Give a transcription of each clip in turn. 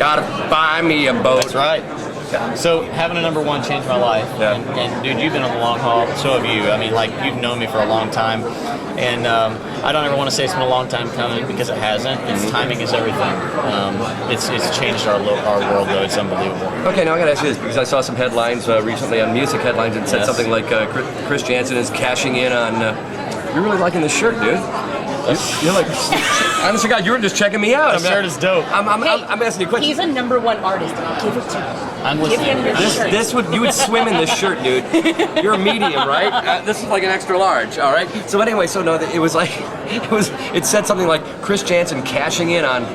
Gotta buy me a boat. That's right. So having a number one changed my life, and dude, you've been on the long haul. So have you. I mean, like you've known me for a long time, and I don't ever want to say it's been a long time coming because it hasn't. It's timing is everything. It's changed our world though. It's unbelievable. Okay, now I gotta ask you this because I saw some headlines recently on music headlines and said something like Chris Janson is cashing in on. You're really liking this shirt, dude. You're like, honest to God, you were just checking me out. The shirt is dope. I'm asking you a question. He's a number one artist. Give it to him. I'm listening. You would swim in this shirt, dude. You're a medium, right? This is like an extra large, all right? So anyway, it was like, it said something like Chris Janson cashing in on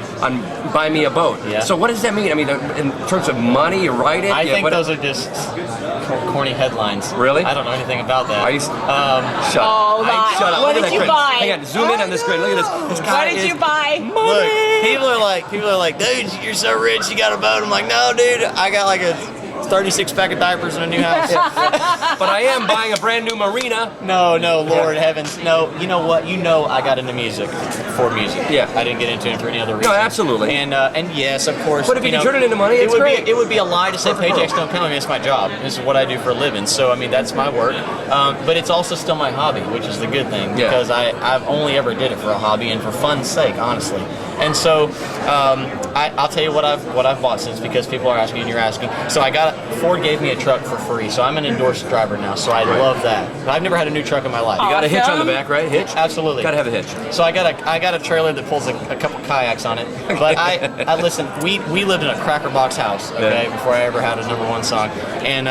buy me a boat. Yeah. So what does that mean? I mean, in terms of money, you write it? I think those are just corny headlines. Really? I don't know anything about that. Shut up. Shut up. What did you buy? Hang on, zoom in on this screen. Look at this. This guy What did you buy? Look, people are like, dude, you're so rich, you got a boat. I'm like, no, dude, I got like a 36 pack of diapers in a new house. But I am buying a brand new marina. No, Lord heavens, no. You know what? I got into music for music. Yeah. I didn't get into it for any other reason. No, absolutely. And yes, of course. But if you can turn it into money, it's great. It would be a lie to say paychecks don't come. I mean, it's my job. This is what I do for a living. So I mean, that's my work. But it's also still my hobby, which is the good thing because I've only ever did it for a hobby and for fun's sake, honestly. And so I'll tell you what I've bought since because people are asking and you're asking. So Ford gave me a truck for free, so I'm an endorsed driver now. So I love that. But I've never had a new truck in my life. You got a hitch on the back, right? Hitch? Absolutely. Got to have a hitch. So I got a trailer that pulls a couple kayaks on it. But I listen. We lived in a cracker box house, before I ever had a number one song, and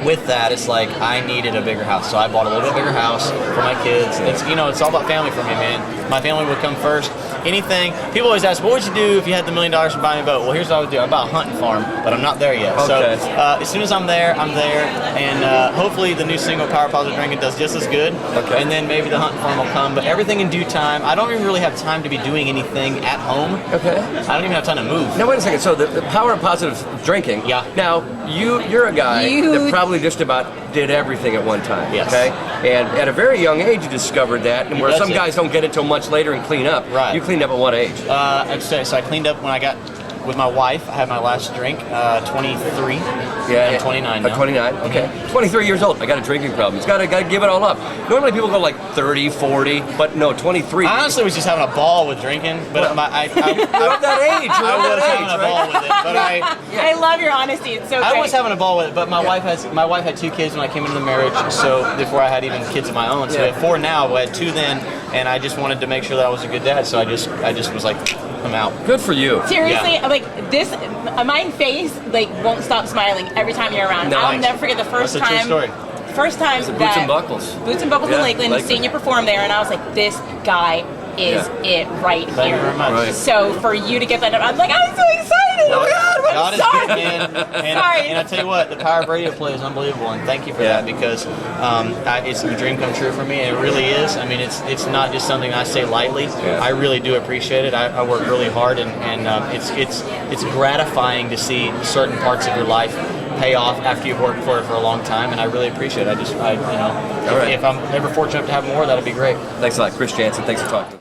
with that, it's like I needed a bigger house, so I bought a little bit bigger house for my kids. It's all about family for me, man. My family would come first. Anything. People always ask, what would you do if you had the $1 million to buy a boat? Well, here's what I would do. I buy a hunting farm, but I'm not there yet. Okay. So as soon as I'm there, and hopefully the new single Power Positive Drinking does just as good. Okay. And then maybe the hunting farm will come. But everything in due time. I don't even really have time to be doing anything at home. Okay. I don't even have time to move. Now wait a second. So the power of positive drinking. Yeah. Now you're a guy that probably just about did everything at one time. Yes. Okay. And at a very young age, you discovered that, and where some guys don't get it till much later and clean up. Right. You cleaned up at what age? So I cleaned up when I got with my wife. I had my last drink, 23. Yeah, I'm 29 now. 29. Okay. 23 years old. I got a drinking problem. It's got to give it all up. Normally people go like 30, 40, but no, 23. I honestly was just having a ball with drinking, but you're at that age. I was having a ball with it, but I love your honesty. It's so great. I was having a ball with it, but my wife had 2 kids when I came into the marriage, so before I had even kids of my own. So I had 4 now, I had 2 then, and I just wanted to make sure that I was a good dad, so I just was like, I'm out. Good for you. Seriously, like this, my face like won't stop smiling every time you're around. No, I'll never forget the first That's a time. true story. First time Boots that and Buckles. Boots and Buckles in Lakeland, seeing you perform there, and I was like, this guy is it right Thank here. you very much. Right. So for you to get that, I'm like, I'm so excited. Oh my God, God I'm is sorry. good, man. And I tell you what, the power of radio play is unbelievable, and thank you for that because it's a dream come true for me, and it really is. I mean, it's not just something I say lightly. Yeah. I really do appreciate it. I work really hard, and it's gratifying to see certain parts of your life pay off after you've worked for it for a long time, and I really appreciate it. If I'm ever fortunate to have more, that'd be great. Thanks a lot, Chris Janson. Thanks for talking.